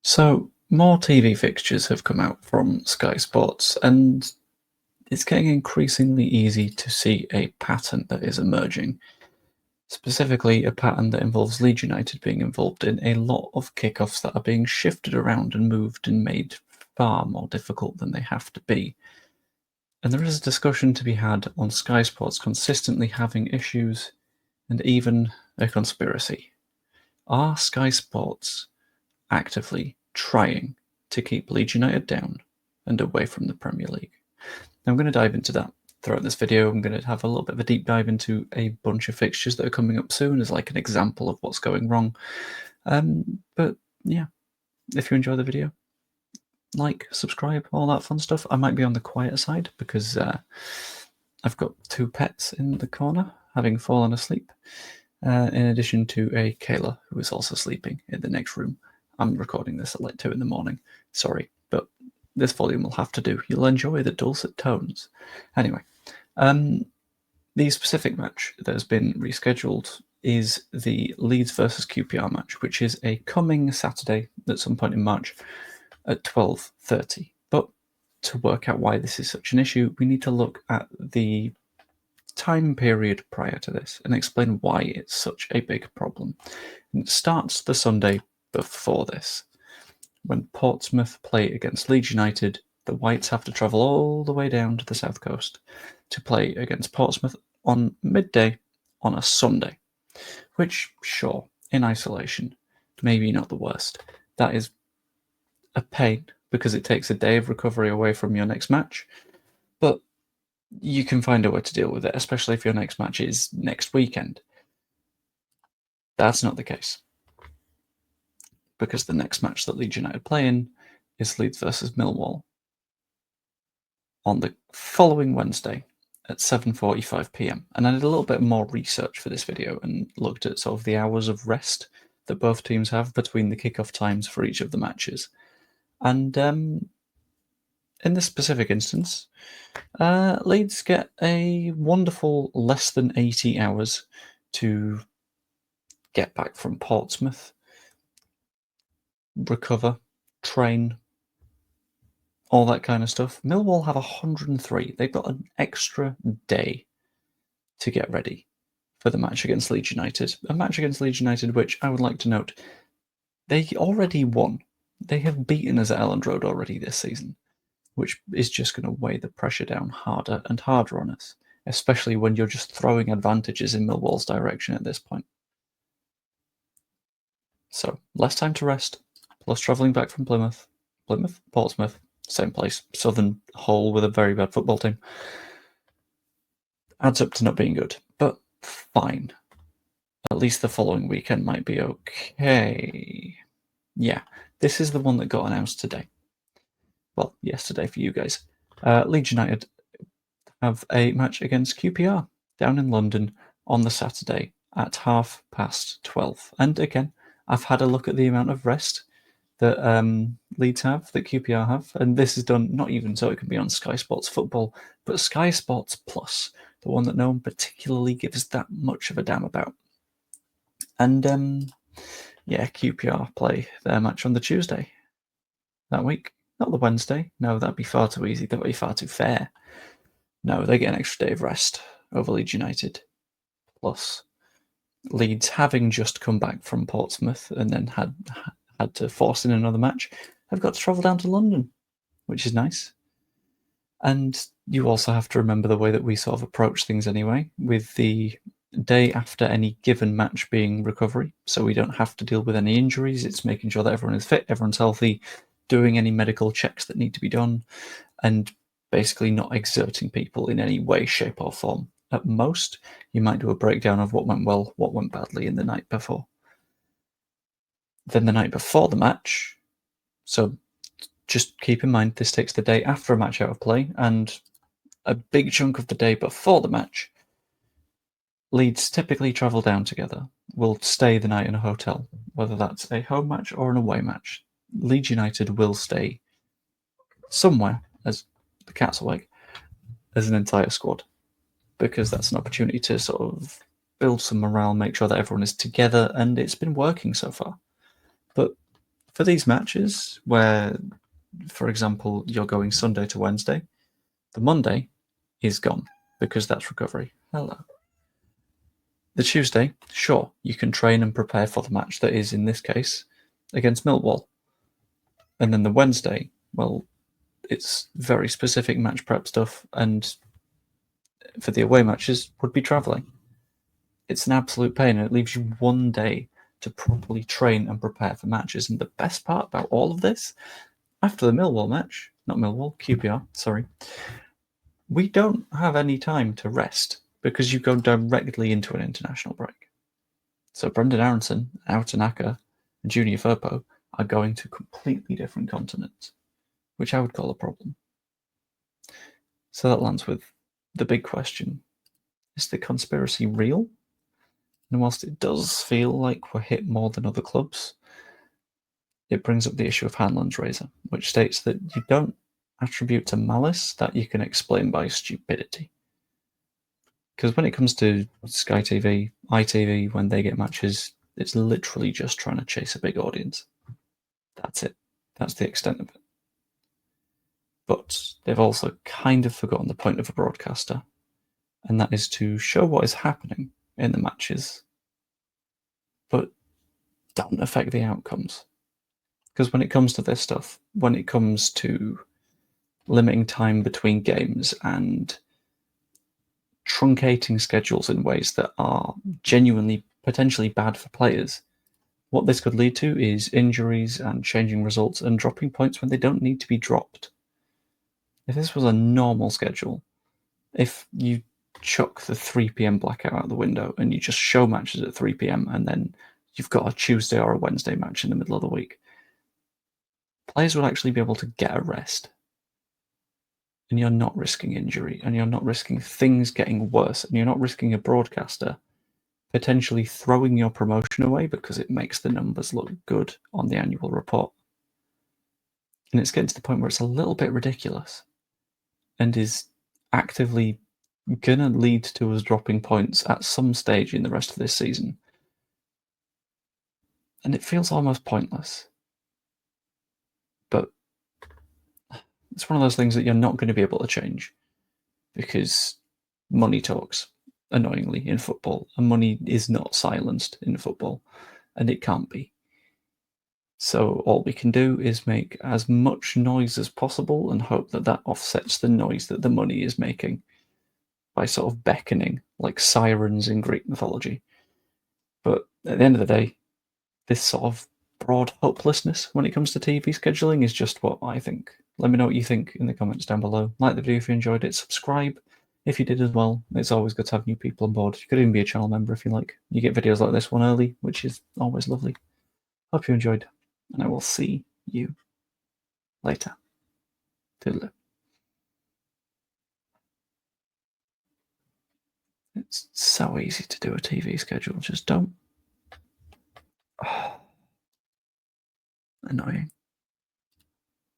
So, more TV fixtures have come out from Sky Sports, and it's getting increasingly easy to see a pattern that is emerging. Specifically, a pattern that involves Leeds United being involved in a lot of kickoffs that are being shifted around and moved and made far more difficult than they have to be. And there is a discussion to be had on Sky Sports consistently having issues and even a conspiracy. Are Sky Sports actively trying to keep Leeds United down and away from the Premier League? I'm going to dive into that throughout this video. I'm going to have a little bit of a deep dive into a bunch of fixtures that are coming up soon as like an example of what's going wrong. But yeah, if you enjoy the video, like, subscribe, all that fun stuff. I might be on the quieter side because I've got two pets in the corner having fallen asleep, in addition to a Kayla who is also sleeping in the next room. I'm recording this at like 2 in the morning. Sorry, but this volume will have to do. You'll enjoy the dulcet tones. Anyway, the specific match that has been rescheduled is the Leeds versus QPR match, which is a coming Saturday at some point in March at 12:30. But to work out why this is such an issue, we need to look at the time period prior to this and explain why it's such a big problem. And it starts the Sunday before this. When Portsmouth play against Leeds United, the Whites have to travel all the way down to the south coast to play against Portsmouth on midday on a Sunday, which, sure, in isolation, maybe not the worst. That is a pain because it takes a day of recovery away from your next match, but you can find a way to deal with it, especially if your next match is next weekend. That's not the case, because the next match that Leeds United play in is Leeds versus Millwall on the following Wednesday at 7:45 p.m. And I did a little bit more research for this video and looked at sort of the hours of rest that both teams have between the kickoff times for each of the matches. And in this specific instance, Leeds get a wonderful less than 80 hours to get back from Portsmouth, recover, train, all that kind of stuff. Millwall have 103. They've got an extra day to get ready for the match against Leeds United. A match against Leeds United, which I would like to note, they already won. They have beaten us at Elland Road already this season, which is just going to weigh the pressure down harder and harder on us, especially when you're just throwing advantages in Millwall's direction at this point. So, less time to rest, plus travelling back from Portsmouth, same place, southern hole with a very bad football team. Adds up to not being good, but fine. At least the following weekend might be okay. Yeah, this is the one that got announced today. Well, yesterday for you guys. Leeds United have a match against QPR down in London on the Saturday at 12:30. And again, I've had a look at the amount of rest that Leeds have, that QPR have, and this is done not even so it can be on Sky Sports Football, but Sky Sports Plus, the one that no one particularly gives that much of a damn about. And yeah, QPR play their match on the Tuesday that week, not the Wednesday. No, that'd be far too easy. That'd be far too fair. No, they get an extra day of rest over Leeds United. Plus, Leeds, having just come back from Portsmouth and then had to force in another match, have got to travel down to London, which is nice. And you also have to remember the way that we sort of approach things anyway, with the day after any given match being recovery, so we don't have to deal with any injuries. It's making sure that everyone is fit, everyone's healthy, doing any medical checks that need to be done, and basically not exerting people in any way, shape, or form. At most, you might do a breakdown of what went well, what went badly in the night before. Then the night before the match, so just keep in mind this takes the day after a match out of play, and a big chunk of the day before the match, Leeds typically travel down together. Will stay the night in a hotel, whether that's a home match or an away match. Leeds United will stay somewhere, as the cat's awake, as an entire squad, because that's an opportunity to sort of build some morale, make sure that everyone is together, and it's been working so far. But For these matches where, for example, you're going Sunday to Wednesday, the Monday is gone because that's recovery. Hello. The Tuesday, sure, you can train and prepare for the match that is, in this case, against Millwall. And then the Wednesday, well, it's very specific match prep stuff, and for the away matches, would be travelling. It's an absolute pain, and it leaves you one day to properly train and prepare for matches. And the best part about all of this, after the Millwall match, not Millwall, QPR, sorry, we don't have any time to rest because you go directly into an international break. So Brendan Aronson, Autanaka, and Junior Firpo are going to completely different continents, which I would call a problem. So that lands with the big question. Is the conspiracy real? And whilst it does feel like we're hit more than other clubs, it brings up the issue of Hanlon's razor, which states that you don't attribute to malice that you can explain by stupidity. Because when it comes to Sky TV, ITV, when they get matches, it's literally just trying to chase a big audience. That's it. That's the extent of it. But they've also kind of forgotten the point of a broadcaster, and that is to show what is happening in the matches, but don't affect the outcomes. Because when it comes to this stuff, when it comes to limiting time between games and truncating schedules in ways that are genuinely potentially bad for players, what this could lead to is injuries and changing results and dropping points when they don't need to be dropped. If this was a normal schedule, if you chuck the 3 p.m. blackout out the window and you just show matches at 3 p.m. and then you've got a Tuesday or a Wednesday match in the middle of the week, players would actually be able to get a rest. And you're not risking injury, and you're not risking things getting worse, and you're not risking a broadcaster potentially throwing your promotion away because it makes the numbers look good on the annual report. And it's getting to the point where it's a little bit ridiculous and is actively going to lead to us dropping points at some stage in the rest of this season. And it feels almost pointless. But it's one of those things that you're not going to be able to change because money talks, annoyingly, in football, and money is not silenced in football, and it can't be. So all we can do is make as much noise as possible and hope that that offsets the noise that the money is making by sort of beckoning like sirens in Greek mythology. But at the end of the day, this sort of broad hopelessness when it comes to TV scheduling is just what I think. Let me know what you think in the comments down below. Like the video if you enjoyed it. Subscribe if you did as well. It's always good to have new people on board. You could even be a channel member if you like. You get videos like this one early, which is always lovely. Hope you enjoyed, and I will see you later. Toodaloo. It's so easy to do a TV schedule. Just don't. Oh, annoying.